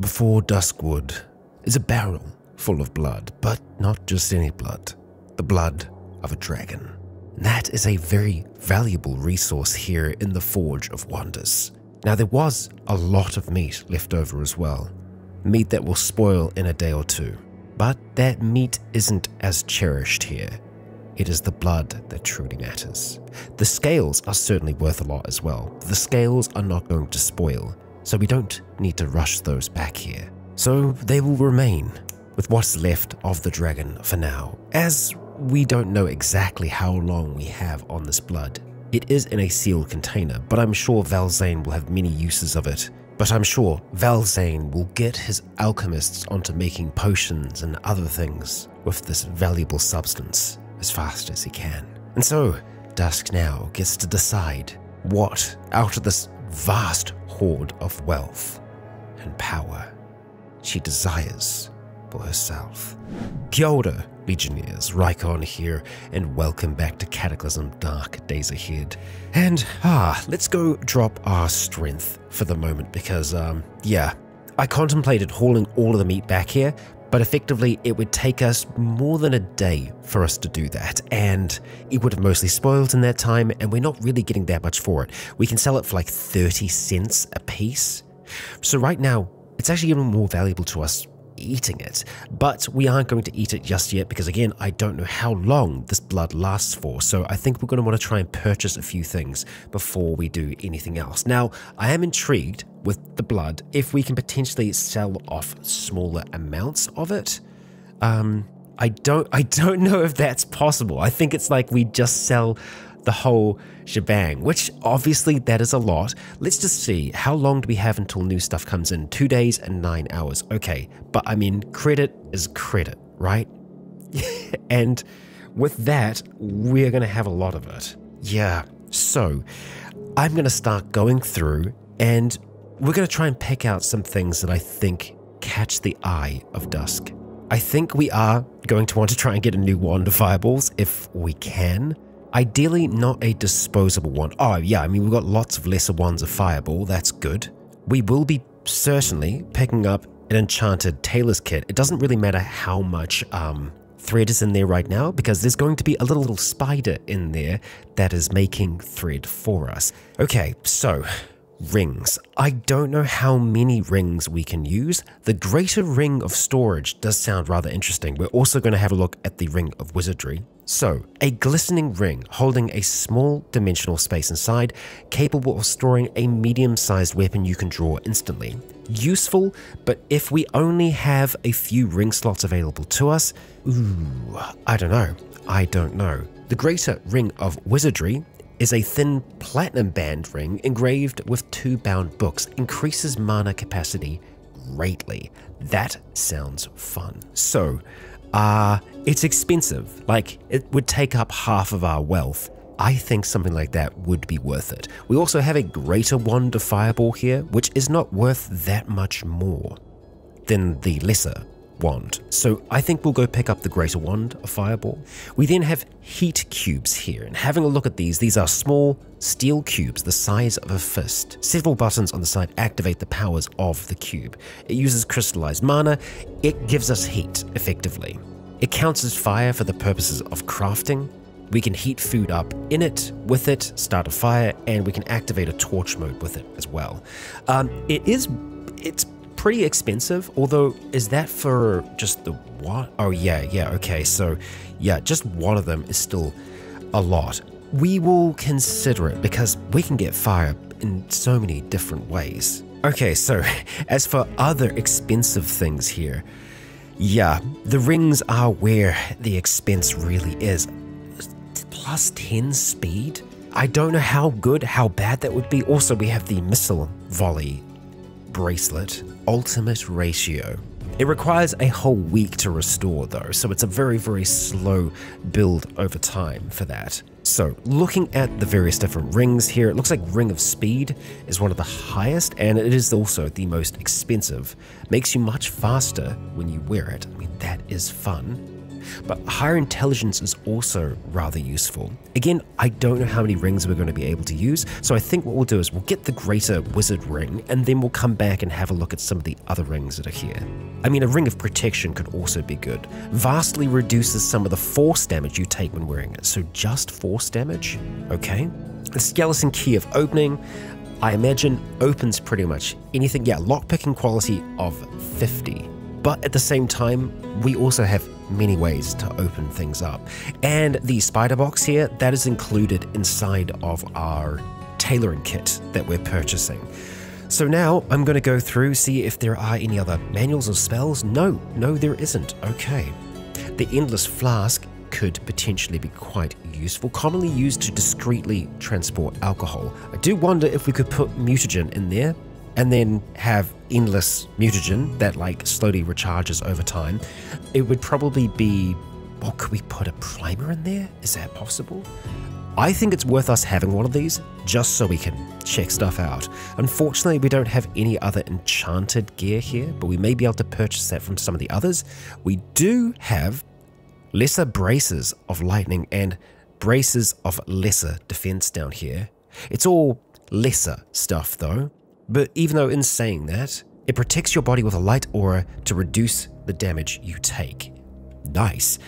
Before Duskwood is a barrel full of blood, but not just any blood, the blood of a dragon. And that is a very valuable resource here in the Forge of Wonders. Now there was a lot of meat left over as well, meat that will spoil in a day or two, but that meat isn't as cherished here. It is the blood that truly matters. The scales are certainly worth a lot as well. The scales are not going to spoil, so we don't need to rush those back here. So they will remain with what's left of the dragon for now, as we don't know exactly how long we have on this blood. It is in a sealed container, but I'm sure Valzane will have many uses of it. But I'm sure Valzane will get his alchemists onto making potions and other things with this valuable substance as fast as he can. And so, Dusk now gets to decide what, out of this vast hoard of wealth and power, she desires for herself. Kia ora, Legionnaires, Rycon here, and welcome back to Cataclysm Dark Days Ahead. And, let's go drop our strength for the moment because, yeah, I contemplated hauling all of the meat back here, but effectively it would take us more than a day for us to do that, and it would have mostly spoiled in that time, and we're not really getting that much for it. We can sell it for like 30 cents a piece. So right now, it's actually even more valuable to us eating it, but we aren't going to eat it just yet because, again, I don't know how long this blood lasts for, so I think we're going to want to try and purchase a few things before we do anything else. Now, I am intrigued with the blood if we can potentially sell off smaller amounts of it. I don't know if that's possible. I think it's like we just sell the whole shebang, which obviously that is a lot. Let's just see, how long do we have until new stuff comes in? 2 days and 9 hours. Okay, but I mean, credit is credit, right? And with that, we're gonna have a lot of it. Yeah, so I'm gonna start going through and we're gonna try and pick out some things that I think catch the eye of Dusk. I think we are going to want to try and get a new wand of fireballs if we can. Ideally, not a disposable one. Oh yeah, I mean, we've got lots of lesser wands of fireball, that's good. We will be certainly picking up an enchanted tailor's kit. It doesn't really matter how much thread is in there right now, because there's going to be a little spider in there that is making thread for us. Okay, so rings. I don't know how many rings we can use. The greater ring of storage does sound rather interesting. We're also going to have a look at the ring of wizardry. So, a glistening ring holding a small dimensional space inside, capable of storing a medium-sized weapon you can draw instantly. Useful, but if we only have a few ring slots available to us, I don't know. The greater ring of wizardry is a thin platinum band ring engraved with 2 bound books. Increases mana capacity greatly. That sounds fun. So, it's expensive. Like, it would take up half of our wealth. I think something like that would be worth it. We also have a greater wand of fireball here, which is not worth that much more than the lesser wand. So I think we'll go pick up the greater wand of fireball. We then have heat cubes here, and having a look at these are small steel cubes the size of a fist. Several buttons on the side activate the powers of the cube. It uses crystallized mana. It gives us heat, effectively. It counts as fire for the purposes of crafting. We can heat food up in it, with it, start a fire, and we can activate a torch mode with it as well. It's pretty expensive, although is that for just the what? Oh yeah, okay, so yeah, just one of them is still a lot. We will consider it because we can get fire in so many different ways. Okay, so as for other expensive things here, yeah, the rings are where the expense really is. Plus 10 speed? I don't know how good, how bad that would be. Also, we have the missile volley bracelet, ultimate ratio. It requires a whole week to restore though, so it's a very, very slow build over time for that. So looking at the various different rings here, it looks like Ring of Speed is one of the highest, and it is also the most expensive. Makes you much faster when you wear it. I mean, that is fun. But higher intelligence is also rather useful. Again, I don't know how many rings we're going to be able to use, so I think what we'll do is we'll get the greater wizard ring, and then we'll come back and have a look at some of the other rings that are here. I mean, a ring of protection could also be good. Vastly reduces some of the force damage you take when wearing it, so just force damage, okay? The skeleton key of opening, I imagine opens pretty much anything. Yeah, lockpicking quality of 50. But at the same time, we also have many ways to open things up. And the spider box here, that is included inside of our tailoring kit that we're purchasing. So now I'm going to go through, see if there are any other manuals or spells. No, there isn't. Okay. The Endless Flask could potentially be quite useful, commonly used to discreetly transport alcohol. I do wonder if we could put mutagen in there and then have endless mutagen that like slowly recharges over time. It would probably be, well, could we put a primer in there? Is that possible? I think it's worth us having one of these just so we can check stuff out. Unfortunately, we don't have any other enchanted gear here, but we may be able to purchase that from some of the others. We do have lesser braces of lightning and braces of lesser defense down here. It's all lesser stuff though, but even though in saying that, it protects your body with a light aura to reduce the damage you take. Nice.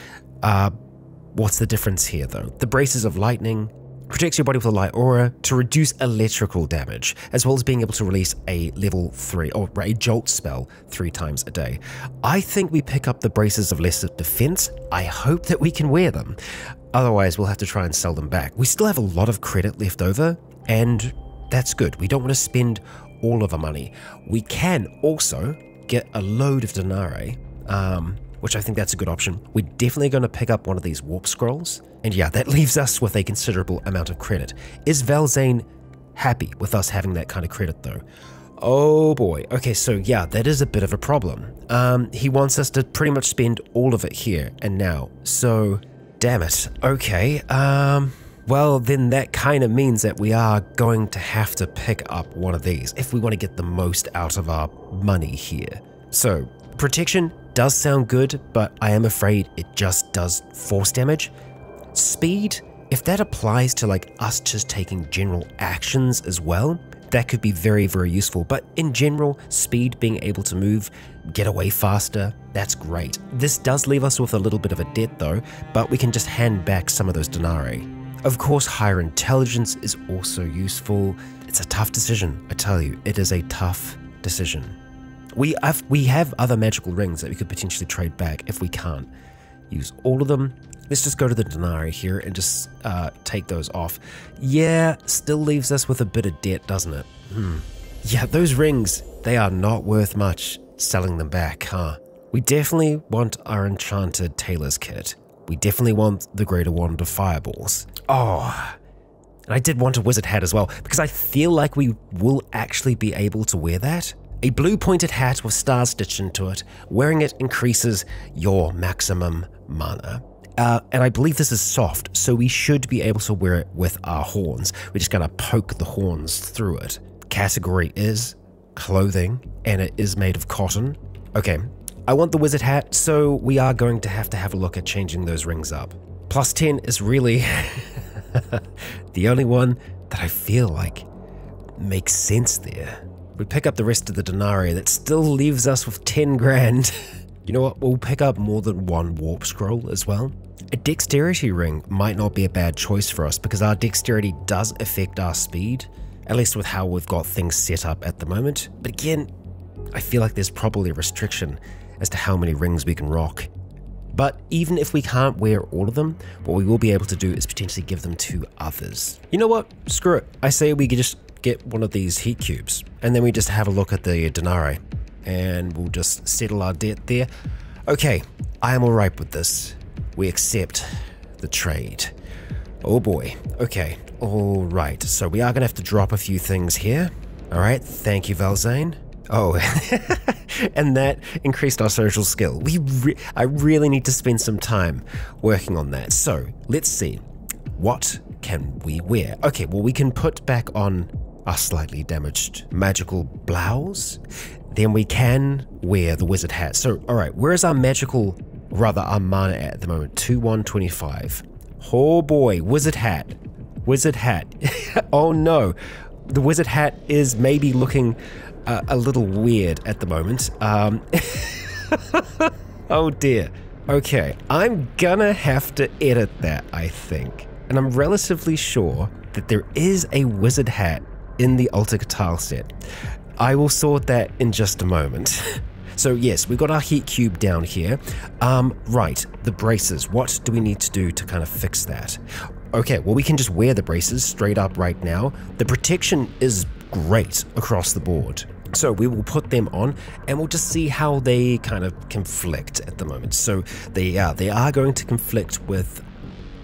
What's the difference here though? The braces of lightning protects your body with a light aura to reduce electrical damage, as well as being able to release a level 3 or a jolt spell 3 times a day. I think we pick up the braces of lesser defense. I hope that we can wear them. Otherwise, we'll have to try and sell them back. We still have a lot of credit left over, and that's good. We don't want to spend all of our money. We can also get a load of denarii, which I think that's a good option. We're definitely going to pick up one of these warp scrolls. And yeah, that leaves us with a considerable amount of credit. Is Valzane happy with us having that kind of credit though? Oh boy. Okay, so yeah, that is a bit of a problem. He wants us to pretty much spend all of it here and now. So, damn it. Okay, well then that kind of means that we are going to have to pick up one of these if we want to get the most out of our money here. So, protection does sound good, but I am afraid it just does force damage. Speed, if that applies to like us just taking general actions as well, that could be very, very useful. But in general, speed, being able to move, get away faster, that's great. This does leave us with a little bit of a debt though, but we can just hand back some of those denarii. Of course, higher intelligence is also useful. It's a tough decision, I tell you, it is a tough decision. We have other magical rings that we could potentially trade back if we can't use all of them. Let's just go to the denarii here and just take those off. Yeah, still leaves us with a bit of debt, doesn't it? Yeah, those rings, they are not worth much selling them back, huh? We definitely want our enchanted tailor's kit. We definitely want the greater wand of fireballs. Oh, and I did want a wizard hat as well, because I feel like we will actually be able to wear that. A blue pointed hat with stars stitched into it. Wearing it increases your maximum mana. And I believe this is soft, so we should be able to wear it with our horns. We're just gonna poke the horns through it. Category is clothing, and it is made of cotton. Okay, I want the wizard hat, so we are going to have a look at changing those rings up. Plus 10 is really the only one that I feel like makes sense there. We pick up the rest of the denarii, that still leaves us with 10 grand. You know what, we'll pick up more than one warp scroll as well. A dexterity ring might not be a bad choice for us because our dexterity does affect our speed, at least with how we've got things set up at the moment. But again, I feel like there's probably a restriction as to how many rings we can rock. But even if we can't wear all of them, what we will be able to do is potentially give them to others. You know what, screw it. I say we could just get one of these heat cubes and then we just have a look at the denarii and we'll just settle our debt there. Okay, I am alright with this. We accept the trade. Oh boy. Okay, alright. So we are gonna have to drop a few things here. Alright, thank you, Valzane. Oh, and that increased our social skill. I really need to spend some time working on that. So let's see. What can we wear? Okay, well we can put back on our slightly damaged magical blouse. Then we can wear the wizard hat. So, alright, where is our magical Rather, our mana at the moment, 2125. Oh boy, wizard hat. Wizard hat. Oh no. The wizard hat is maybe looking a little weird at the moment. Oh dear. Okay, I'm gonna have to edit that, I think. And I'm relatively sure that there is a wizard hat in the Ultica tileset. I will sort that in just a moment. So yes, we've got our heat cube down here. Right, the braces. What do we need to do to kind of fix that? Okay, well, we can just wear the braces straight up right now. The protection is great across the board. So we will put them on and we'll just see how they kind of conflict at the moment. So they are going to conflict with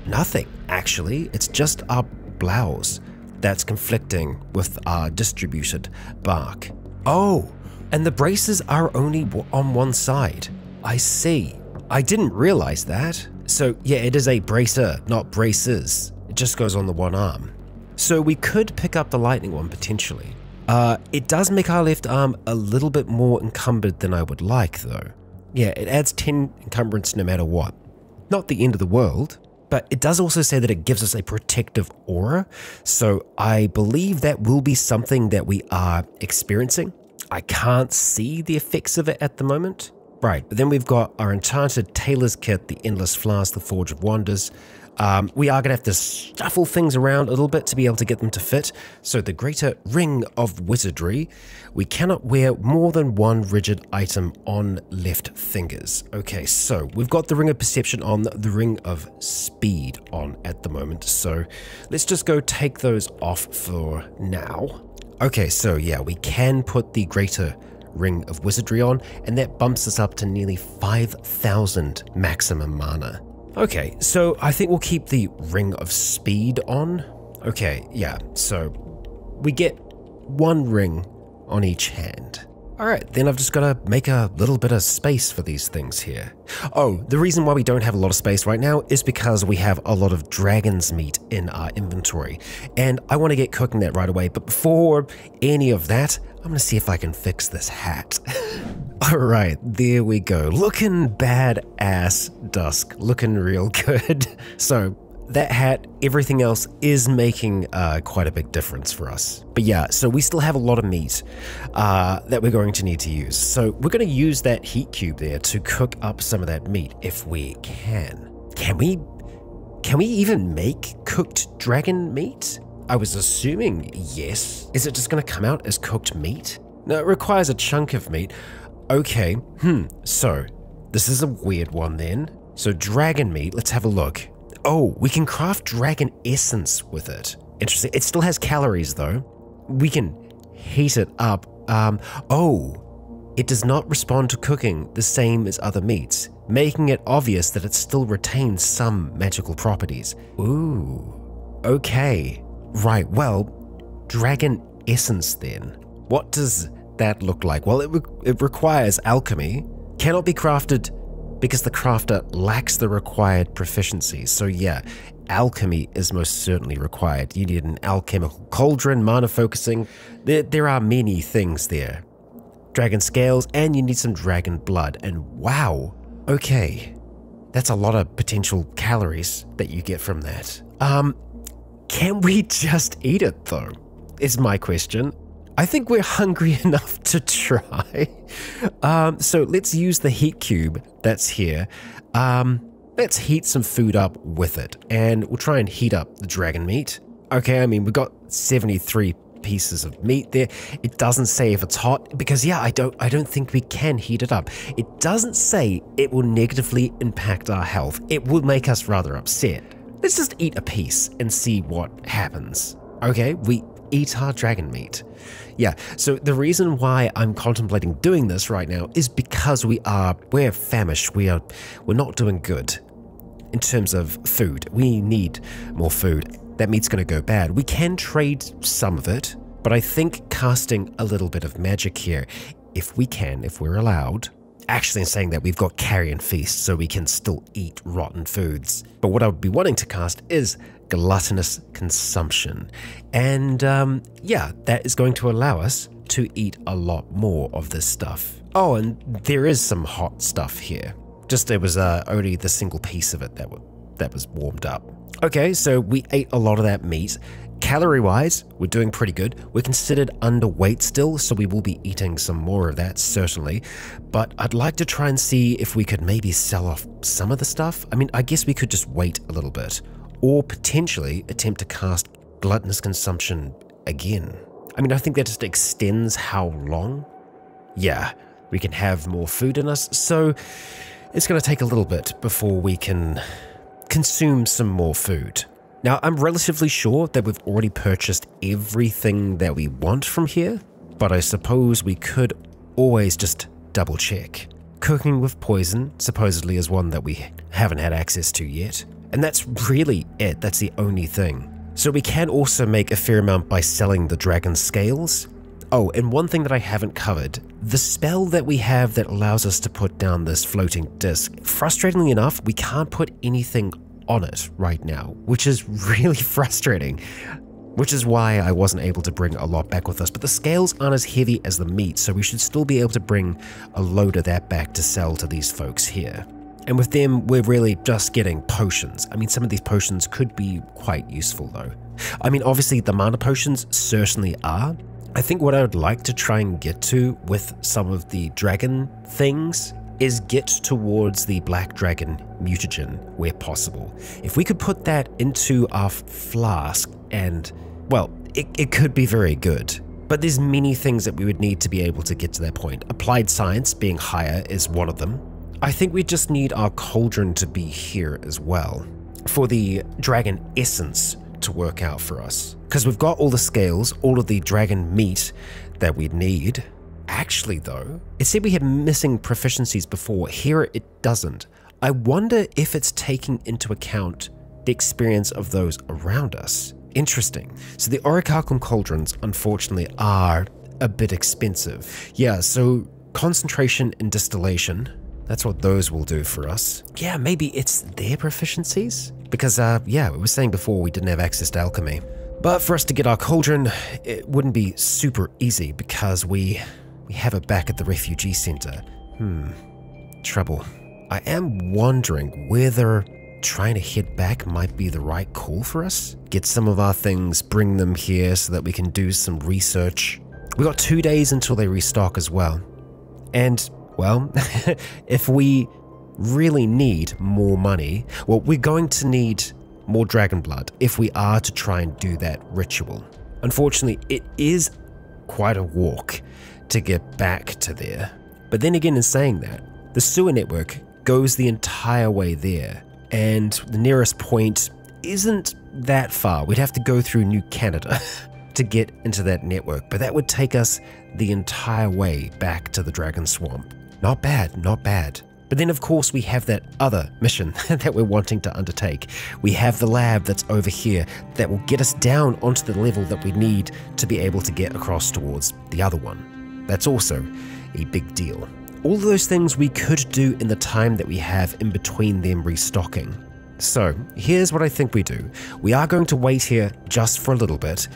nothing, actually. It's just our blouse that's conflicting with our distributed bark. Oh, and the braces are only on one side. I see. I didn't realize that. So yeah, it is a bracer, not braces. It just goes on the one arm. So we could pick up the lightning one potentially. It does make our left arm a little bit more encumbered than I would like though. Yeah, it adds 10 encumbrance no matter what. Not the end of the world, but it does also say that it gives us a protective aura. So I believe that will be something that we are experiencing. I can't see the effects of it at the moment. Right, but then we've got our enchanted tailor's kit, the endless flask, the forge of wonders. We are going to have to shuffle things around a little bit to be able to get them to fit. So the greater ring of wizardry, we cannot wear more than one rigid item on left fingers. Okay, so we've got the ring of perception on, the ring of speed on at the moment. So let's just go take those off for now. Okay, so yeah, we can put the greater ring of wizardry on, and that bumps us up to nearly 5,000 maximum mana. Okay, so I think we'll keep the ring of speed on. Okay, yeah, so we get one ring on each hand. All right, then I've just got to make a little bit of space for these things here. Oh, the reason why we don't have a lot of space right now is because we have a lot of dragon's meat in our inventory, and I want to get cooking that right away. But before any of that, I'm going to see if I can fix this hat. All right, there we go. Looking badass, Dusk. Looking real good. So that hat, everything else is making quite a big difference for us. But yeah, so we still have a lot of meat that we're going to need to use. So we're going to use that heat cube there to cook up some of that meat if we can. Can we even make cooked dragon meat? I was assuming yes. Is it just going to come out as cooked meat? No, it requires a chunk of meat. Okay, so this is a weird one then. So dragon meat, let's have a look. Oh, we can craft dragon essence with it. Interesting. It still has calories though. We can heat it up. Oh, it does not respond to cooking the same as other meats, making it obvious that it still retains some magical properties. Ooh, okay. Right, well, dragon essence then. What does that look like? Well, it requires alchemy. Cannot be crafted because the crafter lacks the required proficiency. So yeah, alchemy is most certainly required. You need an alchemical cauldron, mana focusing. There are many things there. Dragon scales, and you need some dragon blood. And wow, okay, that's a lot of potential calories that you get from that. Can we just eat it though? Is my question. I think we're hungry enough to try. So let's use the heat cube that's here. Let's heat some food up with it, and we'll try and heat up the dragon meat. Okay, I mean, we've got 73 pieces of meat there. It doesn't say if it's hot, because yeah, I don't think we can heat it up. It doesn't say it will negatively impact our health. It will make us rather upset. Let's just eat a piece and see what happens. Okay, we eat our dragon meat. Yeah, so the reason why I'm contemplating doing this right now is because we're famished. We're not doing good in terms of food. We need more food. That meat's going to go bad. We can trade some of it, but I think casting a little bit of magic here, if we can, if we're allowed. Actually, in saying that, we've got carrion feast, so we can still eat rotten foods. But what I would be wanting to cast is gluttonous consumption. And yeah, that is going to allow us to eat a lot more of this stuff. Oh, and there is some hot stuff here. Just it was only the single piece of it that was warmed up. Okay, so we ate a lot of that meat. Calorie-wise, we're doing pretty good. We're considered underweight still, so we will be eating some more of that, certainly. But I'd like to try and see if we could maybe sell off some of the stuff. I mean, I guess we could just wait a little bit, or potentially attempt to cast gluttonous consumption again. I mean, I think that just extends how long. Yeah, we can have more food in us, so it's going to take a little bit before we can consume some more food. Now, I'm relatively sure that we've already purchased everything that we want from here, but I suppose we could always just double check. Cooking with poison supposedly is one that we haven't had access to yet, and that's really it. That's the only thing. So we can also make a fair amount by selling the dragon scales. Oh, and one thing that I haven't covered, the spell that we have that allows us to put down this floating disc, frustratingly enough, we can't put anything on it right now, which is really frustrating, which is why I wasn't able to bring a lot back with us. But the scales aren't as heavy as the meat, so we should still be able to bring a load of that back to sell to these folks here. And with them, we're really just getting potions. I mean, some of these potions could be quite useful though. I mean, obviously the mana potions certainly are. I think what I would like to try and get to with some of the dragon things is get towards the black dragon mutagen where possible. If we could put that into our flask and, well, it could be very good. But there's many things that we would need to be able to get to that point. Applied science being higher is one of them. I think we just need our cauldron to be here as well for the dragon essence to work out for us. Because we've got all the scales, all of the dragon meat that we need. Actually though, it said we had missing proficiencies before. Here it doesn't. I wonder if it's taking into account the experience of those around us. Interesting. So the orichalcum cauldrons unfortunately are a bit expensive. Yeah, so concentration and distillation, that's what those will do for us. Yeah, maybe it's their proficiencies? Because yeah, we were saying before we didn't have access to alchemy. But for us to get our cauldron, it wouldn't be super easy because we have it back at the refugee center. Trouble. I am wondering whether trying to head back might be the right call for us. Get some of our things, bring them here so that we can do some research. We got 2 days until they restock as well. And, well, if we really need more money, well, we're going to need more dragon blood if we are to try and do that ritual. Unfortunately, it is quite a walk to get back to there. But then again, in saying that, the sewer network goes the entire way there, and the nearest point isn't that far. We'd have to go through New Canada to get into that network, but that would take us the entire way back to the Dragon Swamp. Not bad, not bad. But then of course we have that other mission that we're wanting to undertake. We have the lab that's over here that will get us down onto the level that we need to be able to get across towards the other one. That's also a big deal. All of those things we could do in the time that we have in between them restocking. So here's what I think we do. We are going to wait here just for a little bit,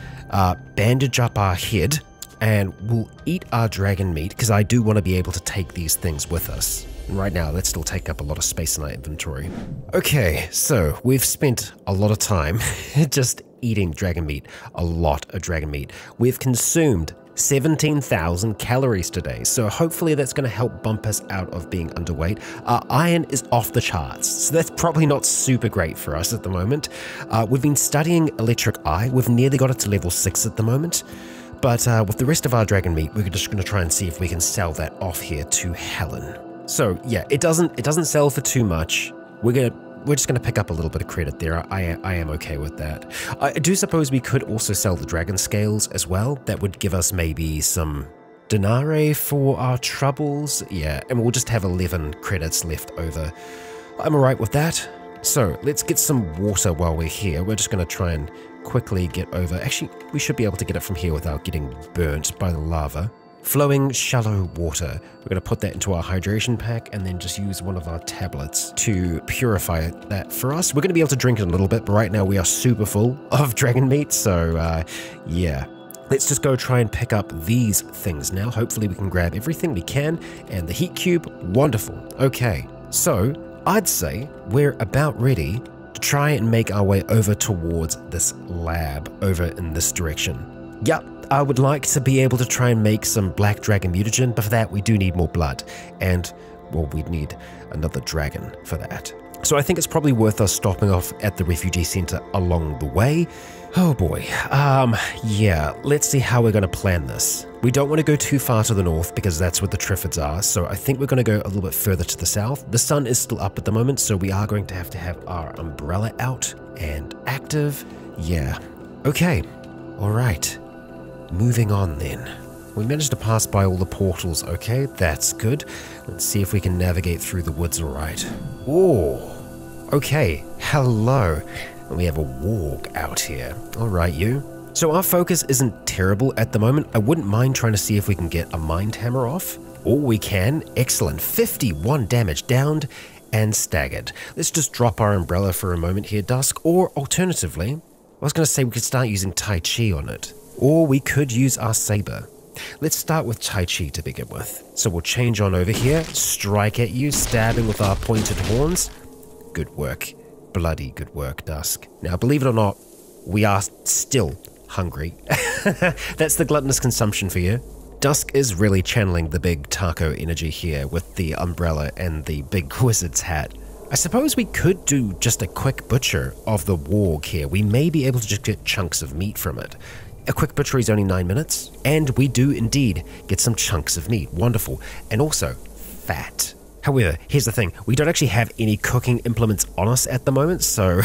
bandage up our head, and we'll eat our dragon meat because I do want to be able to take these things with us. And right now, that's still taking up a lot of space in our inventory. Okay, so we've spent a lot of time just eating dragon meat, a lot of dragon meat. We've consumed 17,000 calories today, so hopefully that's going to help bump us out of being underweight. Our iron is off the charts, so that's probably not super great for us at the moment. We've been studying electric eye. We've nearly got it to level 6 at the moment, but with the rest of our dragon meat, we're just going to try and see if we can sell that off here to Helen. So yeah, it doesn't sell for too much. We're just going to pick up a little bit of credit there. I am okay with that. I do suppose we could also sell the dragon scales as well. That would give us maybe some denarii for our troubles. Yeah, and we'll just have 11 credits left over. I'm alright with that. So let's get some water while we're here. We're just going to try and quickly get over. Actually, we should be able to get it from here without getting burnt by the lava. Flowing shallow water. We're going to put that into our hydration pack and then just use one of our tablets to purify that for us. We're going to be able to drink it a little bit, but right now we are super full of dragon meat, so yeah. Let's just go try and pick up these things now. Hopefully we can grab everything we can, and the heat cube, wonderful. Okay, So I'd say we're about ready to try and make our way over towards this lab over in this direction. Yep, I would like to be able to try and make some black dragon mutagen, but for that we do need more blood, and well, we'd need another dragon for that. So I think it's probably worth us stopping off at the refugee center along the way. Oh boy, yeah, let's see how we're going to plan this. We don't want to go too far to the north because that's where the Triffids are, so I think we're going to go a little bit further to the south. The sun is still up at the moment, so we are going to have our umbrella out and active. Yeah, okay, all right, moving on then. We managed to pass by all the portals, okay, that's good. Let's see if we can navigate through the woods all right. Oh, okay, hello. And we have a warg out here. All right, you. So our focus isn't terrible at the moment. I wouldn't mind trying to see if we can get a mind hammer off. Oh, we can. Excellent. 51 damage downed and staggered. Let's just drop our umbrella for a moment here, Dusk. Or alternatively, I was going to say we could start using Tai Chi on it. Or we could use our saber. Let's start with Tai Chi to begin with. So we'll change on over here, strike at you, stabbing with our pointed horns. Good work. Bloody good work, Dusk. Now, believe it or not, we are still hungry. That's the gluttonous consumption for you. Dusk is really channeling the big taco energy here with the umbrella and the big wizard's hat. I suppose we could do just a quick butcher of the warg here. We may be able to just get chunks of meat from it. A quick butchery is only 9 minutes, and we do indeed get some chunks of meat. Wonderful. And also, fat. However, here's the thing. We don't actually have any cooking implements on us at the moment, so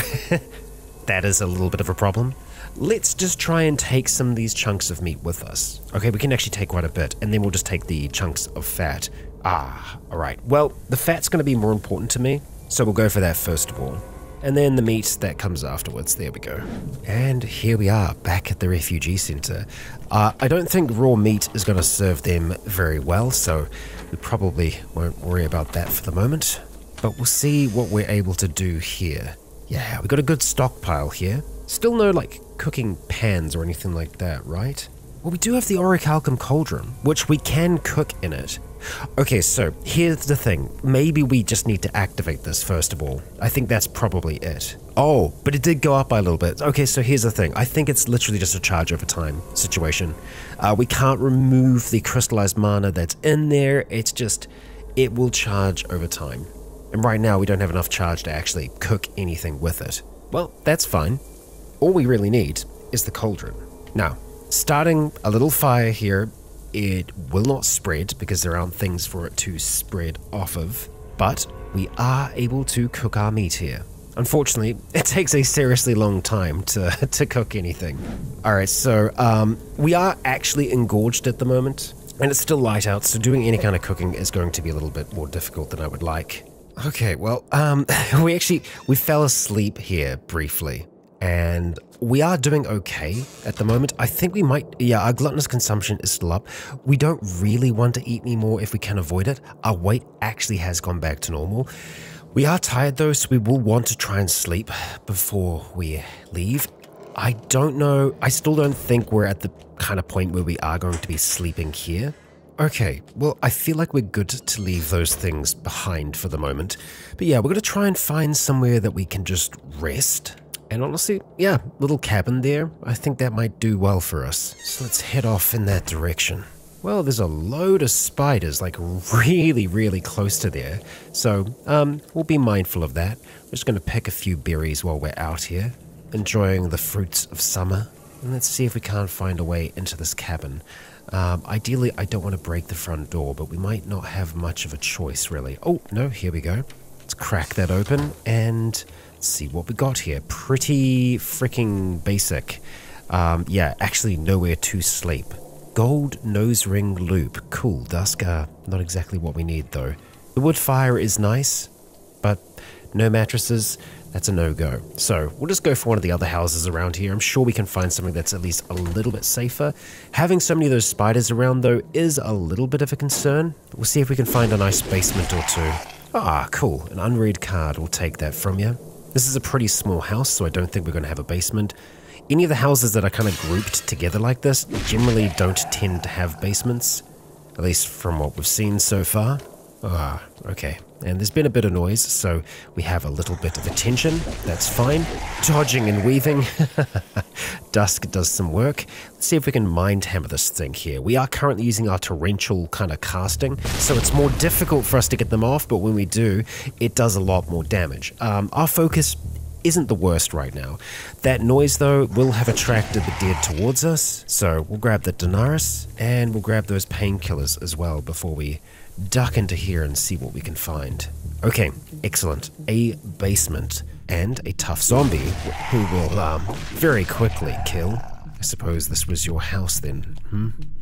that is a little bit of a problem. Let's just try and take some of these chunks of meat with us. Okay, we can actually take quite a bit, and then we'll just take the chunks of fat. Ah, all right. Well, the fat's going to be more important to me, so we'll go for that first of all. And then the meat that comes afterwards. There we go. And here we are, back at the refugee center. I don't think raw meat is going to serve them very well, so we probably won't worry about that for the moment. But we'll see what we're able to do here. Yeah, we got a good stockpile here. Still no, like, cooking pans or anything like that, right? Well, we do have the orichalcum cauldron, which we can cook in it. Okay, so here's the thing. Maybe we just need to activate this first of all. I think that's probably it. Oh, but it did go up by a little bit. Okay, so here's the thing. I think it's literally just a charge over time situation. We can't remove the crystallized mana that's in there. It's just, it will charge over time. And right now we don't have enough charge to actually cook anything with it. Well, that's fine. All we really need is the cauldron. Now, starting a little fire here. It will not spread because there aren't things for it to spread off of, but we are able to cook our meat here. Unfortunately, it takes a seriously long time to cook anything. Alright, so we are actually engorged at the moment, and it's still light out, so doing any kind of cooking is going to be a little bit more difficult than I would like. Okay, well, we fell asleep here briefly. And we are doing okay at the moment. I think we might, yeah, our gluttonous consumption is still up. We don't really want to eat anymore if we can avoid it. Our weight actually has gone back to normal. We are tired though, so we will want to try and sleep before we leave. I don't know, I still don't think we're at the kind of point where we are going to be sleeping here. Okay, well, I feel like we're good to leave those things behind for the moment. But yeah, we're going to try and find somewhere that we can just rest. And honestly, yeah, little cabin there, I think that might do well for us. So let's head off in that direction. Well, there's a load of spiders, like really, really close to there. So, we'll be mindful of that. We're just going to pick a few berries while we're out here, enjoying the fruits of summer. And let's see if we can't find a way into this cabin. Ideally, I don't want to break the front door, but we might not have much of a choice, really. Oh, no, here we go. Let's crack that open and see what we got here. Pretty freaking basic. Yeah, actually nowhere to sleep. Gold nose ring loop. Cool, Dusk. Not exactly what we need though. The wood fire is nice, but no mattresses. That's a no-go. So we'll just go for one of the other houses around here. I'm sure we can find something that's at least a little bit safer. Having so many of those spiders around though is a little bit of a concern. We'll see if we can find a nice basement or two. Ah, cool. An unread card. We'll take that from you. This is a pretty small house, so I don't think we're going to have a basement. Any of the houses that are kind of grouped together like this generally don't tend to have basements, at least from what we've seen so far. Ah, okay. And there's been a bit of noise, so we have a little bit of attention. That's fine. Dodging and weaving. Dusk does some work. Let's see if we can mind hammer this thing here. We are currently using our torrential kind of casting, so it's more difficult for us to get them off, but when we do, it does a lot more damage. Our focus isn't the worst right now. That noise, though, will have attracted the dead towards us, so we'll grab the Daenerys, and we'll grab those painkillers as well before we duck into here and see what we can find. Okay, excellent. A basement and a tough zombie who will very quickly kill. I suppose this was your house then,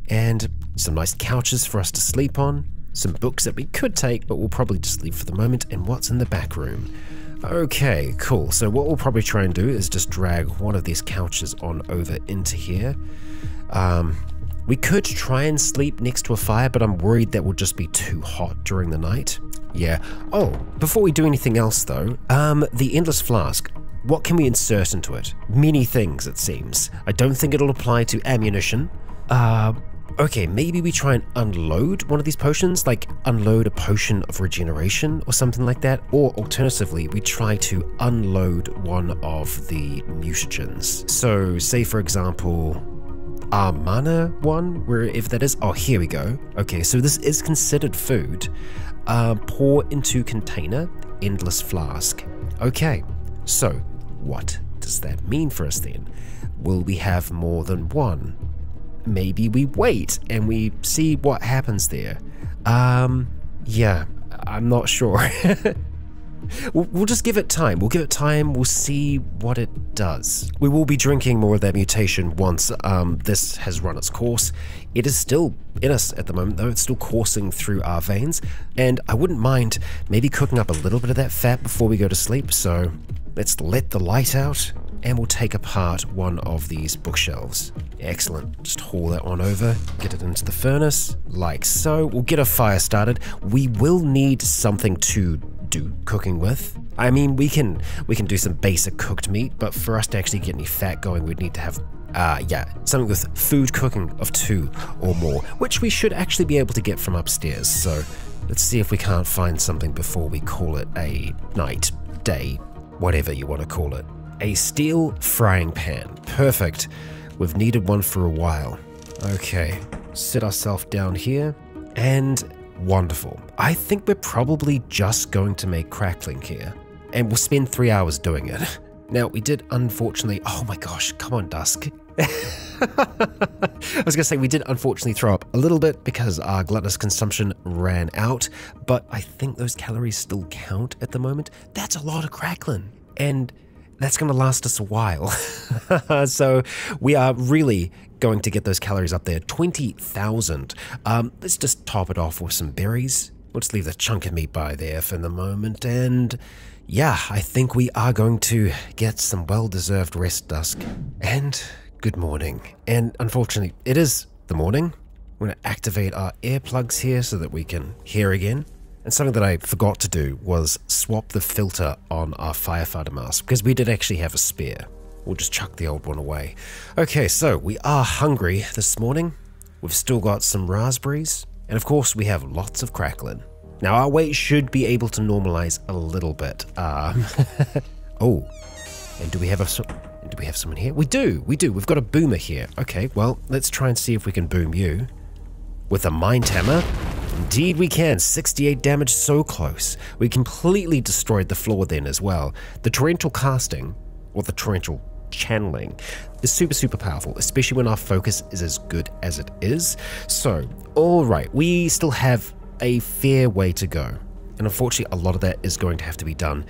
And some nice couches for us to sleep on, some books that we could take, but we'll probably just leave for the moment, and what's in the back room. Okay, cool. So what we'll probably try and do is just drag one of these couches on over into here. We could try and sleep next to a fire, but I'm worried that will just be too hot during the night. Yeah. Oh, before we do anything else though, the Endless Flask, what can we insert into it? Many things, it seems. I don't think it'll apply to ammunition. Okay, maybe we try and unload one of these potions, like unload a potion of regeneration or something like that, or alternatively, we try to unload one of the mutagens. So, say for example, our mana one, where if that is, oh, here we go. Okay, so this is considered food. Pour into container, Endless Flask. Okay, so what does that mean for us then? Will we have more than one? Maybe we wait and we see what happens there. Yeah, I'm not sure. We'll just give it time. We'll give it time. We'll see what it does. We will be drinking more of that mutation once this has run its course. It is still in us at the moment, though. It's still coursing through our veins. And I wouldn't mind maybe cooking up a little bit of that fat before we go to sleep. So let's let the light out and we'll take apart one of these bookshelves. Excellent. Just haul that one over, get it into the furnace, like so. We'll get a fire started. We will need something to do cooking with. I mean, we can do some basic cooked meat, but for us to actually get any fat going, we'd need to have something with food cooking of 2 or more, which we should actually be able to get from upstairs. So let's see if we can't find something before we call it a night, day, whatever you want to call it. A steel frying pan. Perfect. We've needed one for a while. Okay, sit ourselves down here, and wonderful. I think we're probably just going to make crackling here, and we'll spend 3 hours doing it. Now, we did unfortunately, oh my gosh, come on, Dusk. I was gonna say we did unfortunately throw up a little bit because our gluttonous consumption ran out, but I think those calories still count at the moment. That's a lot of crackling, and that's going to last us a while. So we are really going to get those calories up there. 20,000. Let's just top it off with some berries. We'll just leave the chunk of meat by there for the moment. And yeah, I think we are going to get some well-deserved rest, Dusk. And good morning. And unfortunately, it is the morning. We're going to activate our earplugs here so that we can hear again. And something that I forgot to do was swap the filter on our firefighter mask, because we did actually have a spare. We'll just chuck the old one away. Okay, so we are hungry this morning. We've still got some raspberries, and of course we have lots of crackling. Now our weight should be able to normalize a little bit. Oh, and do we have someone here? We do. We've got a boomer here. Okay, well, let's try and see if we can boom you with a mind hammer. Indeed we can. 68 damage, so close. We completely destroyed the floor then as well. The torrential casting, or the torrential channeling, is super powerful, especially when our focus is as good as it is. So, alright, we still have a fair way to go. And unfortunately, a lot of that is going to have to be done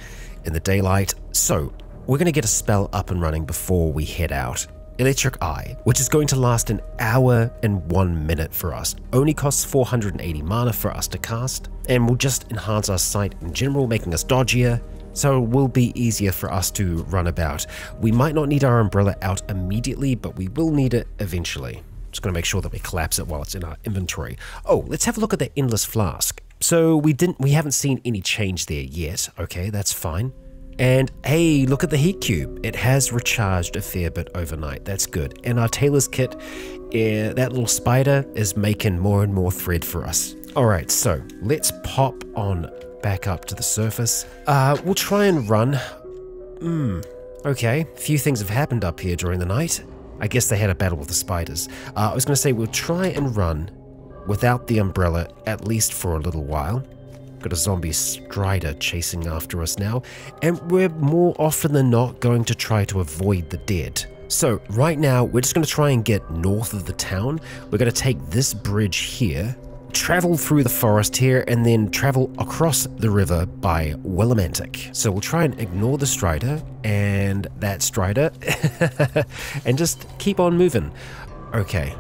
in the daylight. So, we're going to get a spell up and running before we head out. Electric Eye, which is going to last an hour and 1 minute for us. Only costs 480 mana for us to cast, and will just enhance our sight in general, making us dodgier, so it will be easier for us to run about. We might not need our umbrella out immediately, but we will need it eventually. Just going to make sure that we collapse it while it's in our inventory. Oh, let's have a look at the Endless Flask. So we haven't seen any change there yet. Okay, that's fine. And hey, look at the heat cube. It has recharged a fair bit overnight. That's good. And our tailor's kit, that little spider is making more and more thread for us. Alright, so let's pop on back up to the surface. We'll try and run. Okay, a few things have happened up here during the night. I guess they had a battle with the spiders. I was going to say we'll try and run without the umbrella, at least for a little while. Got a zombie strider chasing after us now, and we're more often than not going to try to avoid the dead. So right now, we're just going to try and get north of the town. We're going to take this bridge here, travel through the forest here, and then travel across the river by Willimantic. So we'll try and ignore the strider and that strider and just keep on moving. Okay,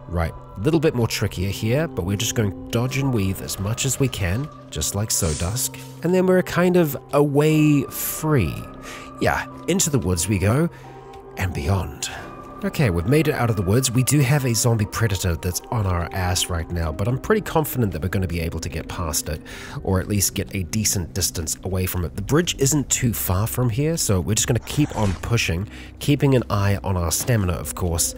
right, a little bit more trickier here, but we're just going to dodge and weave as much as we can, just like so, Dusk. And then we're kind of away free. Yeah, into the woods we go, and beyond. Okay, we've made it out of the woods. We do have a zombie predator that's on our ass right now, but I'm pretty confident that we're going to be able to get past it, or at least get a decent distance away from it. The bridge isn't too far from here, so we're just going to keep on pushing, keeping an eye on our stamina, of course,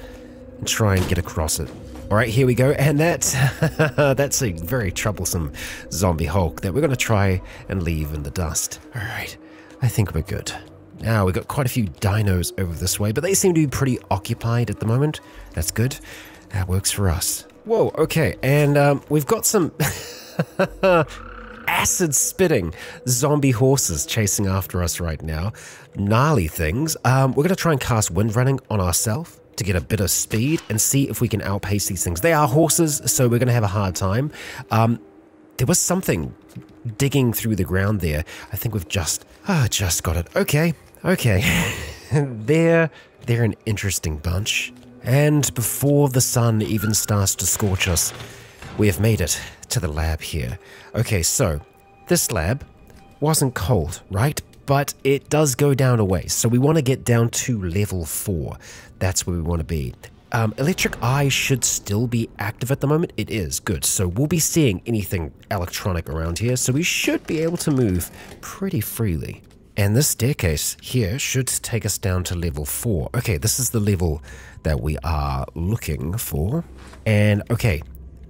and try and get across it. Alright, here we go, and that's a very troublesome zombie Hulk that we're going to try and leave in the dust. Alright, I think we're good. Now, we've got quite a few dinos over this way, but they seem to be pretty occupied at the moment. That's good. That works for us. Whoa, okay, and we've got some acid-spitting zombie horses chasing after us right now. Gnarly things. We're going to try and cast wind running on ourselves to get a bit of speed and see if we can outpace these things. They are horses, so we're going to have a hard time. There was something digging through the ground there. I think we've just got it. Okay. They're an interesting bunch. And before the sun even starts to scorch us, we have made it to the lab here. Okay, so this lab wasn't cold, right? But it does go down a ways. So we want to get down to level 4. That's where we want to be. Electric Eye should still be active at the moment. It is, good. So we'll be seeing anything electronic around here, so we should be able to move pretty freely. And this staircase here should take us down to level 4. Okay, this is the level that we are looking for. And okay,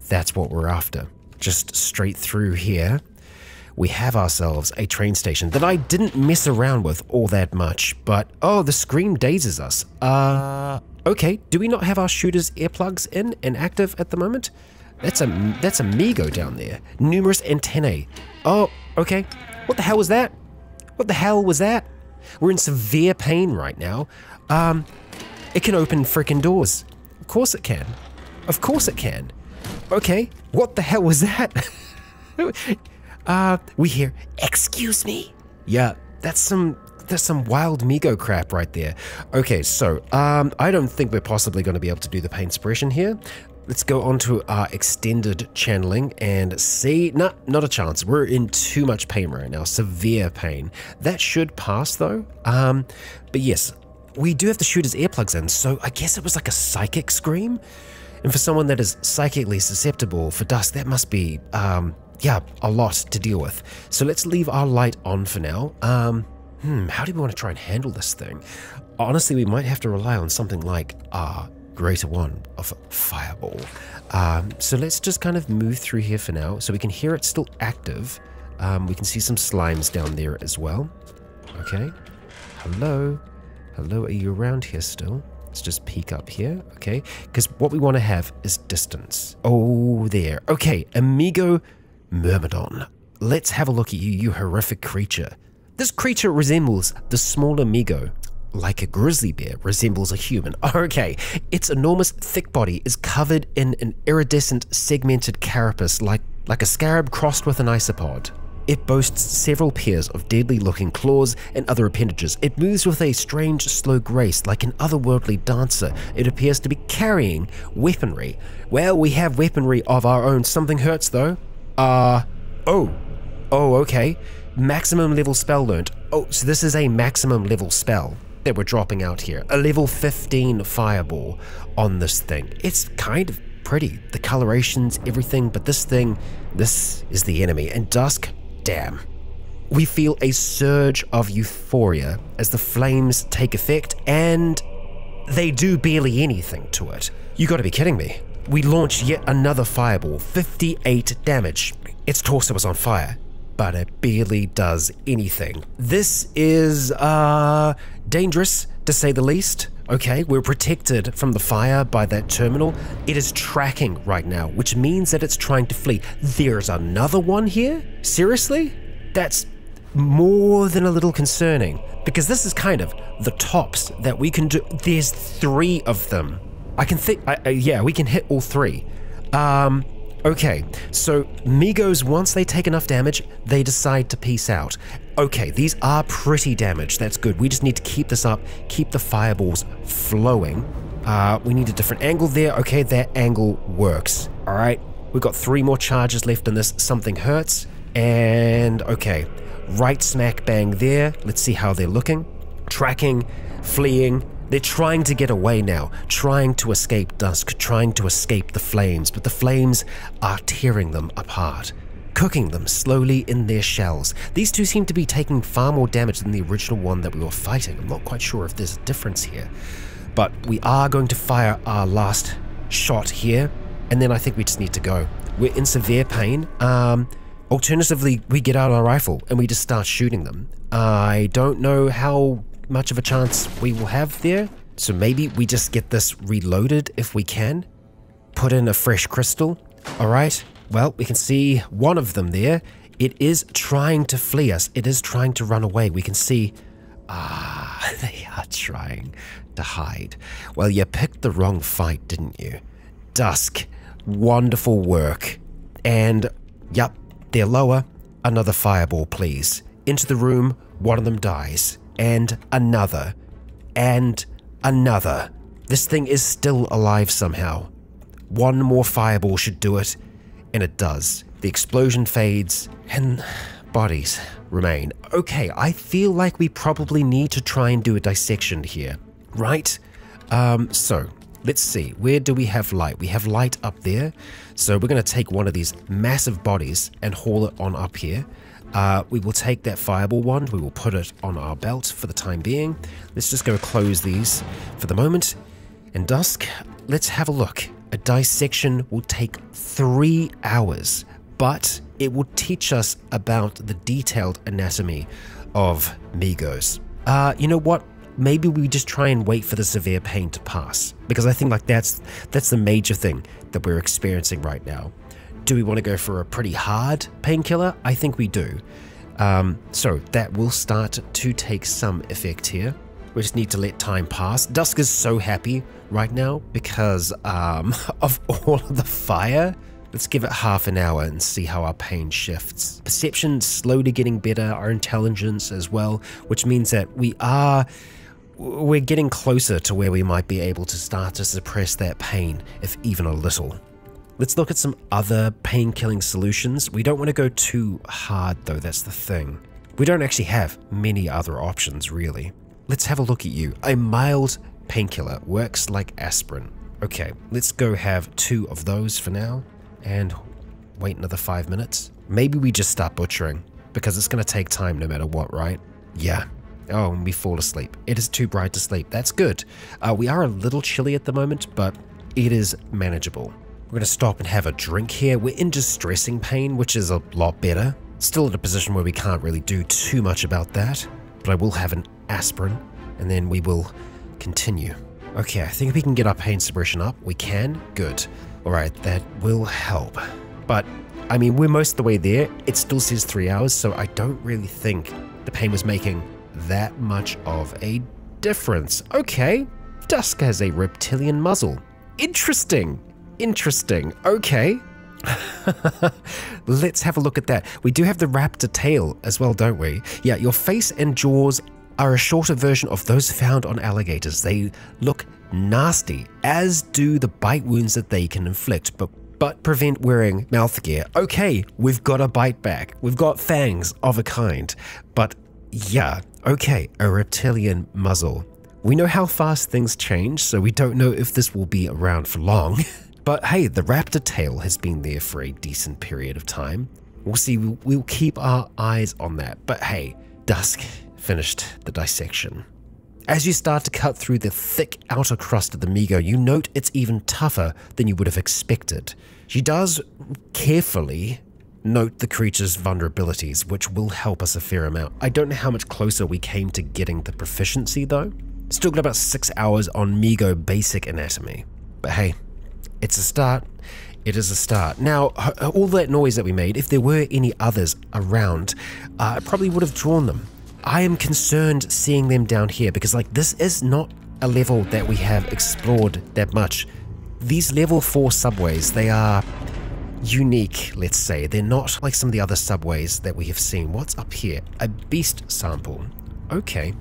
that's what we're after. Just straight through here, we have ourselves a train station that I didn't mess around with all that much, but oh, the screen dazes us. Okay, do we not have our shooter's earplugs in and active at the moment? That's a Migo down there. Numerous antennae. Oh, okay. What the hell was that? What the hell was that? We're in severe pain right now. It can open frickin' doors. Of course it can. Of course it can. Okay, what the hell was that? We hear, excuse me. Yeah, that's some wild Migo crap right there. Okay, so I don't think we're possibly going to be able to do the pain suppression here. Let's go on to our extended channeling and see. Not a chance. We're in too much pain right now. Severe pain. That should pass though. But yes, we do have to shoot his earplugs in, so I guess it was like a psychic scream. And for someone that is psychically susceptible for Dusk, that must be, yeah, a lot to deal with. So let's leave our light on for now. How do we want to try and handle this thing? Honestly, we might have to rely on something like our greater one of Fireball. So let's just kind of move through here for now. So we can hear it's still active. We can see some slimes down there as well. Okay. Hello. Hello, are you around here still? Let's just peek up here, okay? Because what we want to have is distance. Oh, there. Okay, Amigo Myrmidon. Let's have a look at you, you horrific creature. This creature resembles the smaller Migo, like a grizzly bear resembles a human. Okay, its enormous thick body is covered in an iridescent segmented carapace like a scarab crossed with an isopod. It boasts several pairs of deadly-looking claws and other appendages. It moves with a strange, slow grace like an otherworldly dancer. It appears to be carrying weaponry. Well, we have weaponry of our own. Something hurts, though. Oh, okay. Maximum level spell learned. Oh, so this is a maximum level spell that we're dropping out here. A level 15 fireball on this thing. It's kind of pretty. The colorations, everything, but this is the enemy. And Dusk, damn. We feel a surge of euphoria as the flames take effect, and they do barely anything to it. You gotta be kidding me. we launch yet another fireball, 58 damage. Its torso was on fire, but it barely does anything. This is dangerous, to say the least. Okay, we're protected from the fire by that terminal. It is tracking right now, which means that it's trying to flee. There's another one here? Seriously? That's more than a little concerning, because this is kind of the tops that we can do. There's 3 of them. I can think, yeah, we can hit all 3. Okay, so Migos, once they take enough damage, they decide to peace out. Okay, these are pretty damaged, that's good. We just need to keep this up, keep the fireballs flowing. We need a different angle there. Okay, that angle works. All right, we've got 3 more charges left in this. Something hurts, and okay, right smack bang there. Let's see how they're looking. Tracking, fleeing. They're trying to get away now, trying to escape Dusk, trying to escape the flames, but the flames are tearing them apart, cooking them slowly in their shells. These two seem to be taking far more damage than the original one that we were fighting. I'm not quite sure if there's a difference here, but we are going to fire our last shot here, and then I think we just need to go. We're in severe pain. Alternatively, we get out our rifle and we just start shooting them. I don't know how much of a chance we will have there, so maybe we just get this reloaded if we can. Put in a fresh crystal. All right, well, we can see one of them there. It is trying to flee us. It is trying to run away. We can see, they are trying to hide. Well, you picked the wrong fight, didn't you? Dusk, wonderful work. And yep, they're lower. Another fireball, please. Into the room, one of them dies. And another. And another. This thing is still alive somehow. One more fireball should do it, and it does. The explosion fades, and bodies remain. Okay, I feel like we probably need to try and do a dissection here, right? So, let's see. Where do we have light? We have light up there. So we're going to take one of these massive bodies and haul it on up here. We will take that fireball wand, we will put it on our belt for the time being. Let's just go close these for the moment. And Dusk, let's have a look. A dissection will take 3 hours, but it will teach us about the detailed anatomy of Migos. You know what? Maybe we just try and wait for the severe pain to pass, because I think like that's the major thing that we're experiencing right now. Do we want to go for a pretty hard painkiller? I think we do. So that will start to take some effect here. We just need to let time pass. Dusk is so happy right now because of all of the fire. Let's give it half an hour and see how our pain shifts. Perception slowly getting better, our intelligence as well, which means that we're getting closer to where we might be able to start to suppress that pain, if even a little. Let's look at some other pain-killing solutions. We don't want to go too hard though, that's the thing. We don't actually have many other options really. Let's have a look at you. A mild painkiller works like aspirin. Okay, let's go have 2 of those for now and wait another 5 minutes. Maybe we just start butchering because it's going to take time no matter what, right? Yeah. Oh, and we fall asleep. It is too bright to sleep. That's good. We are a little chilly at the moment, but it is manageable. We're going to stop and have a drink here. We're in distressing pain, which is a lot better. Still in a position where we can't really do too much about that, but I will have an aspirin, and then we will continue. Okay, I think we can get our pain suppression up. We can? Good. Alright, that will help. But, I mean, we're most of the way there. It still says 3 hours, so I don't really think the pain was making that much of a difference. Okay, Dusk has a reptilian muzzle. Interesting. Interesting. Okay. Let's have a look at that. We do have the raptor tail as well, don't we? Yeah, your face and jaws are a shorter version of those found on alligators. They look nasty, as do the bite wounds that they can inflict, but prevent wearing mouth gear. Okay, we've got a bite back. We've got fangs of a kind. But yeah, okay, a reptilian muzzle. We know how fast things change, so we don't know if this will be around for long. But hey, the raptor tail has been there for a decent period of time. We'll see, we'll keep our eyes on that. But hey, Dusk finished the dissection. As you start to cut through the thick outer crust of the Migo, you note it's even tougher than you would have expected. She does carefully note the creature's vulnerabilities, which will help us a fair amount. I don't know how much closer we came to getting the proficiency though. Still got about 6 hours on Migo basic anatomy. But hey, it's a start. It is a start. Now, all that noise that we made, if there were any others around, I probably would have drawn them. I am concerned seeing them down here because like this is not a level that we have explored that much. These level 4 subways, they are unique, let's say. They're not like some of the other subways that we have seen. What's up here? A beast sample. Okay.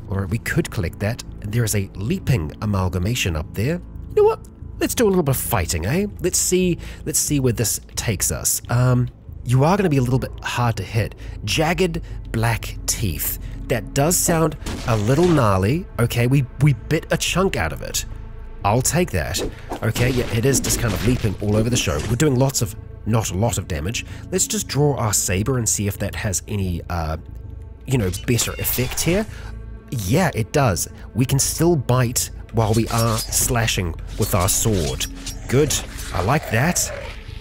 Or we could collect that. There is a leaping amalgamation up there. You know what? Let's do a little bit of fighting, eh? Let's see where this takes us. You are going to be a little bit hard to hit. Jagged black teeth. That does sound a little gnarly. Okay, we bit a chunk out of it. I'll take that. Okay, yeah, it is just kind of leaping all over the show. We're doing not a lot of damage. Let's just draw our saber and see if that has any, better effect here. Yeah, it does. We can still bite while we are slashing with our sword. Good. I like that.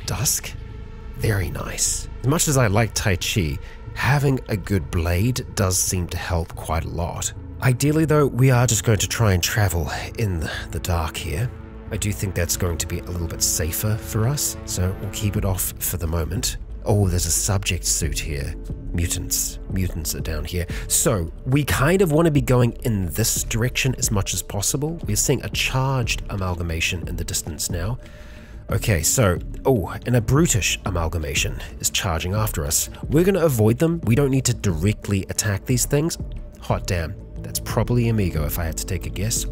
Dusk. Very nice. As much as I like Tai Chi, having a good blade does seem to help quite a lot. Ideally though, we are just going to try and travel in the dark here. I do think that's going to be a little bit safer for us, so we'll keep it off for the moment. Oh, there's a subject suit here. Mutants. Mutants are down here. So we kind of want to be going in this direction as much as possible. We're seeing a charged amalgamation in the distance now. Okay, so, and a brutish amalgamation is charging after us. We're going to avoid them. We don't need to directly attack these things. Hot damn. That's probably Amigo if I had to take a guess.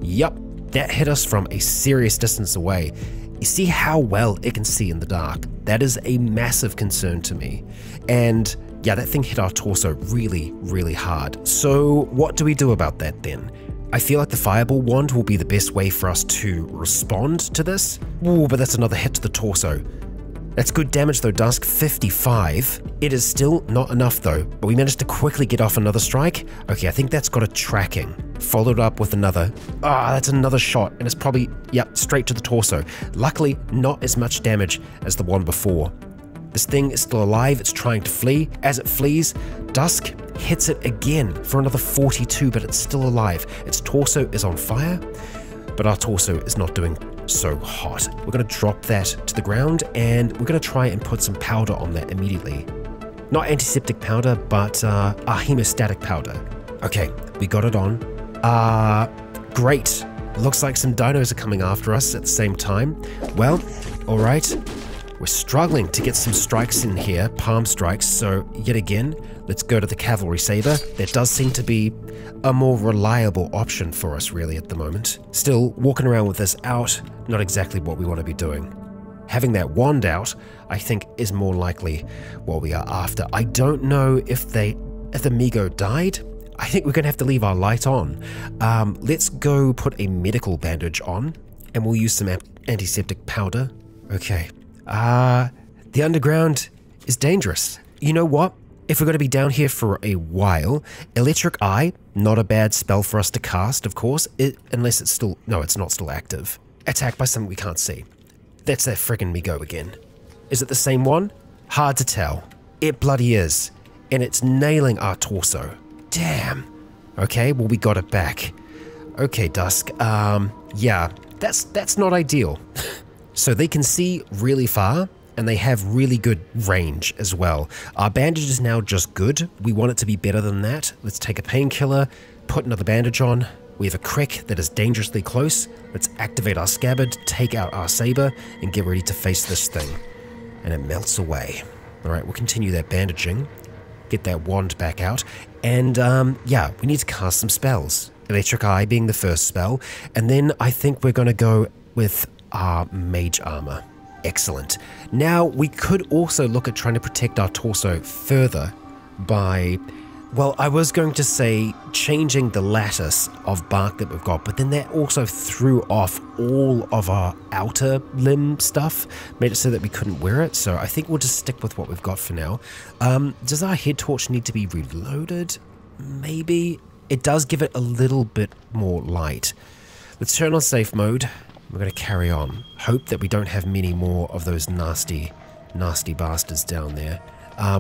Yup, that hit us from a serious distance away. You see how well it can see in the dark? That is a massive concern to me. And yeah, that thing hit our torso really, really hard. So what do we do about that then? I feel like the Fireball Wand will be the best way for us to respond to this. Ooh, but that's another hit to the torso. That's good damage though, Dusk, 55. It is still not enough though, but we managed to quickly get off another strike. Okay, I think that's got a tracking. Followed up with another. That's another shot, and it's probably, yep, straight to the torso. Luckily, not as much damage as the one before. This thing is still alive, it's trying to flee. As it flees, Dusk hits it again for another 42, but it's still alive. Its torso is on fire, but our torso is not doing so hot. We're going to drop that to the ground, and we're going to try and put some powder on that immediately. Not antiseptic powder, but our hemostatic powder. Okay, we got it on. Great. Looks like some dinos are coming after us at the same time. Well, all right. We're struggling to get some strikes in here, palm strikes, so yet again, let's go to the cavalry saber. That does seem to be a more reliable option for us really at the moment. Still, walking around with this out, not exactly what we want to be doing. Having that wand out, I think, is more likely what we are after. I don't know if the Migo died. I think we're going to have to leave our light on. Let's go put a medical bandage on, and we'll use some antiseptic powder. Okay. The underground is dangerous. You know what? If we're going to be down here for a while, Electric Eye, not a bad spell for us to cast, of course, unless it's still, no, it's not still active. Attacked by something we can't see. That's that friggin' Migo again. Is it the same one? Hard to tell. It bloody is. And it's nailing our torso. Damn. Okay, well, we got it back. Okay, Dusk. Yeah, that's not ideal. So they can see really far, and they have really good range as well. Our bandage is now just good. We want it to be better than that. Let's take a painkiller, put another bandage on. We have a crick that is dangerously close. Let's activate our scabbard, take out our saber, and get ready to face this thing. And it melts away. All right, we'll continue that bandaging. Get that wand back out. And yeah, we need to cast some spells. Electric Eye being the first spell. And then I think we're going to go with our mage armor. Excellent. Now, we could also look at trying to protect our torso further by, well, I was going to say changing the lattice of bark that we've got, but then that also threw off all of our outer limb stuff, made it so that we couldn't wear it, so I think we'll just stick with what we've got for now. Does our head torch need to be reloaded? Maybe. it does give it a little bit more light. Let's turn on safe mode. We're going to carry on. Hope that we don't have many more of those nasty bastards down there.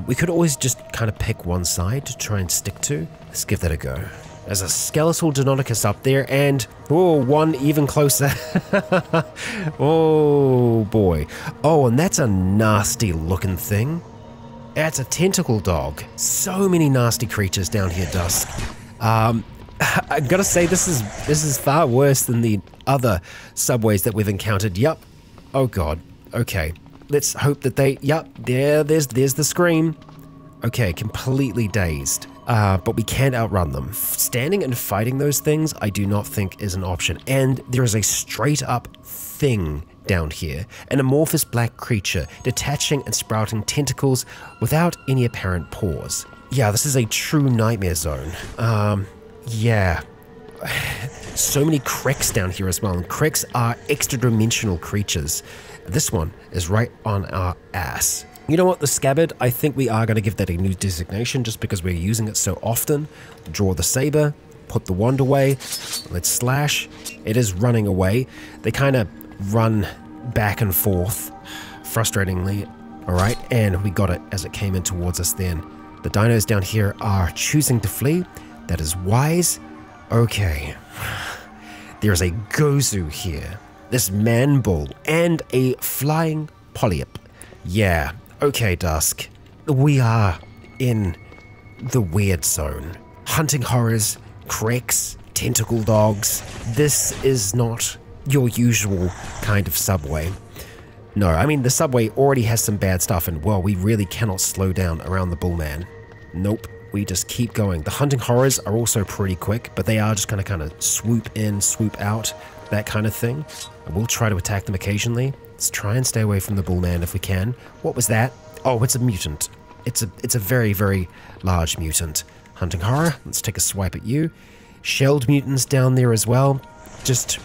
We could always just kind of pick one side to try and stick to. Let's give that a go. There's a skeletal Deinonychus up there, and oh, one even closer. Oh boy. Oh, and that's a nasty looking thing. That's a tentacle dog. So many nasty creatures down here, Dusk. I gotta say, this is far worse than the other subways that we've encountered. Yup. Oh god. Okay. Let's hope that they... Yup. There's the scream. Okay, completely dazed. But we can't outrun them. Standing and fighting those things, I do not think is an option. And there is a straight up thing down here. An amorphous black creature, detaching and sprouting tentacles without any apparent pause. Yeah, this is a true nightmare zone. Yeah. So many cricks down here as well, and cricks are extra-dimensional creatures. This one is right on our ass. You know what, the scabbard, I think we are going to give that a new designation just because we're using it so often. Draw the saber, put the wand away, let's slash. It is running away. They kind of run back and forth, frustratingly. Alright, and we got it as it came in towards us then. The dinos down here are choosing to flee. That is wise. Okay. There's a Gozu here, this man bull, and a flying polyp. Yeah, okay, Dusk. We are in the weird zone. Hunting horrors, cricks, tentacle dogs. This is not your usual kind of subway. No, I mean, the subway already has some bad stuff, and well, we really cannot slow down around the bullman. Nope. We just keep going. The hunting horrors are also pretty quick, but they are just going to kind of swoop in, swoop out, that kind of thing. And we'll try to attack them occasionally. Let's try and stay away from the bullman if we can. What was that? Oh, it's a mutant. It's a very, very large mutant. Hunting horror, let's take a swipe at you. Shelled mutants down there as well. Just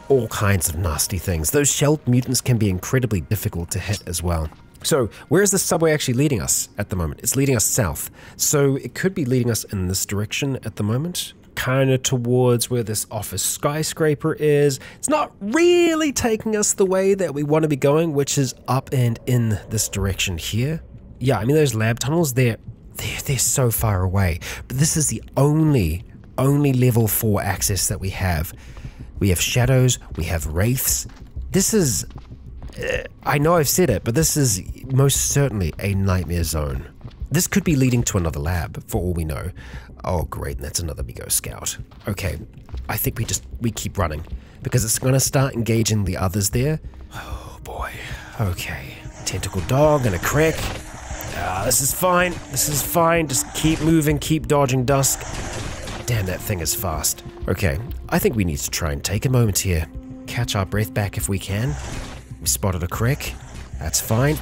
all kinds of nasty things. Those shelled mutants can be incredibly difficult to hit as well. So, where is the subway actually leading us at the moment? It's leading us south. So, it could be leading us in this direction at the moment. Kind of towards where this office skyscraper is. It's not really taking us the way that we want to be going, which is up and in this direction here. Yeah, I mean, those lab tunnels, they're so far away. But this is the only level 4 access that we have. We have shadows, we have wraiths. This is... I know I've said it, but this is most certainly a nightmare zone. This could be leading to another lab, for all we know. Oh great, that's another Migo Scout. Okay, I think we keep running, because it's going to start engaging the others there. Oh boy, okay. Tentacle dog and a crick. This is fine, just keep moving, keep dodging, Dusk. Damn, that thing is fast. Okay, I think we need to try and take a moment here. Catch our breath back if we can. We spotted a crick. That's fine.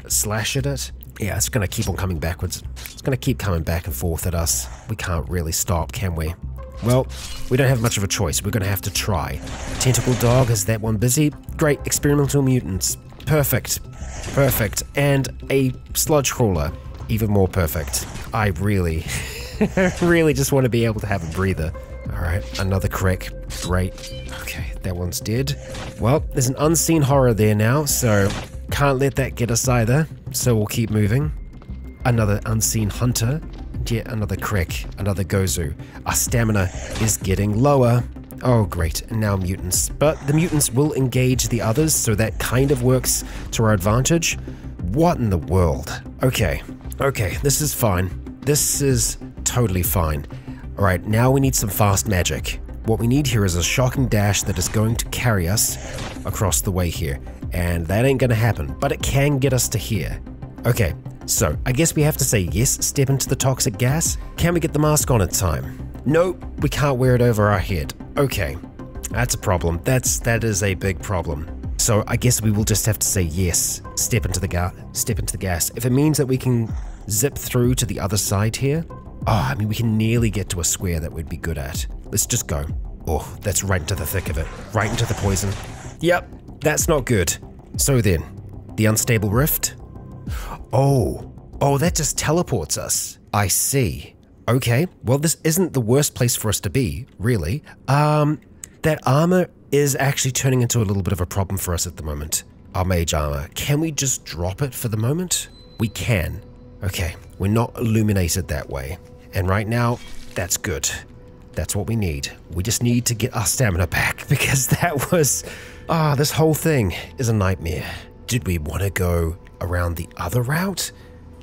Slash at it. Yeah, it's going to keep on coming backwards. It's going to keep coming back and forth at us. We can't really stop, can we? Well, we don't have much of a choice. We're going to have to try. Tentacle dog, is that one busy? Great, experimental mutants. Perfect. Perfect. And a sludge crawler. Even more perfect. I really, really just want to be able to have a breather. Alright, another crick. Great. Okay, that one's dead. Well, there's an unseen horror there now, so can't let that get us either. So we'll keep moving. Another unseen hunter. And yet another crick. Another Gozu. Our stamina is getting lower. Oh great, and now mutants. But the mutants will engage the others, so that kind of works to our advantage. What in the world? Okay, this is fine. This is totally fine. Alright, now we need some fast magic. What we need here is a shocking dash that is going to carry us across the way here. And that ain't gonna happen, but it can get us to here. Okay, so I guess we have to say yes, step into the toxic gas. Can we get the mask on in time? Nope, we can't wear it over our head. Okay, that's a problem. That is a big problem. So I guess we will just have to say yes, step into the gas. If it means that we can zip through to the other side here, oh, I mean, we can nearly get to a square that we'd be good at. Let's just go. Oh, that's right into the thick of it. Right into the poison. Yep, that's not good. So then, the unstable rift? Oh, that just teleports us. I see. Okay, well this isn't the worst place for us to be, really. That armor is actually turning into a little bit of a problem for us at the moment. Our mage armor. Can we just drop it for the moment? We can. Okay, we're not illuminated that way. And right now, that's good. That's what we need. We just need to get our stamina back because that was... this whole thing is a nightmare. Did we want to go around the other route?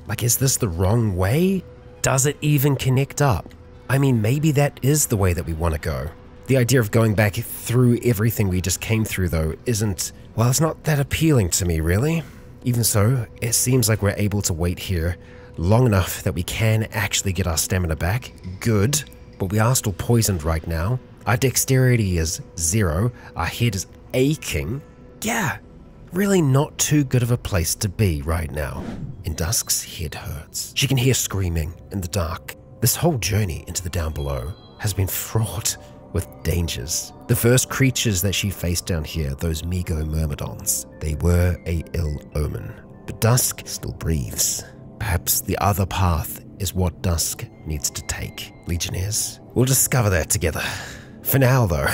Like, is this the wrong way? Does it even connect up? I mean, maybe that is the way that we want to go. The idea of going back through everything we just came through, though, isn't... Well, it's not that appealing to me, really. Even so, it seems like we're able to wait here long enough that we can actually get our stamina back. Good. But we are still poisoned right now. Our dexterity is 0. Our head is aching. Yeah, really not too good of a place to be right now. And Dusk's head hurts. She can hear screaming in the dark. This whole journey into the down below has been fraught with dangers. The first creatures that she faced down here, those Migo Myrmidons, they were a ill omen. But Dusk still breathes. Perhaps the other path is what Dusk needs to take. Legionnaires, we'll discover that together. For now, though,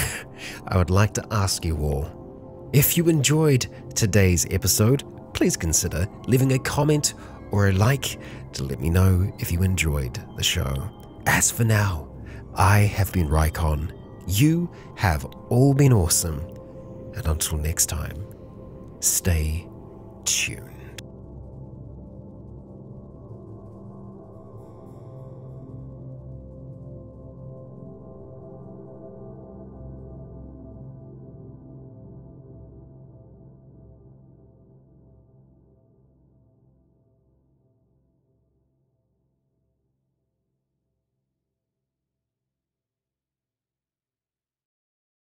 I would like to ask you all, if you enjoyed today's episode, please consider leaving a comment or a like to let me know if you enjoyed the show. As for now, I have been Rycon. You have all been awesome. And until next time, stay tuned.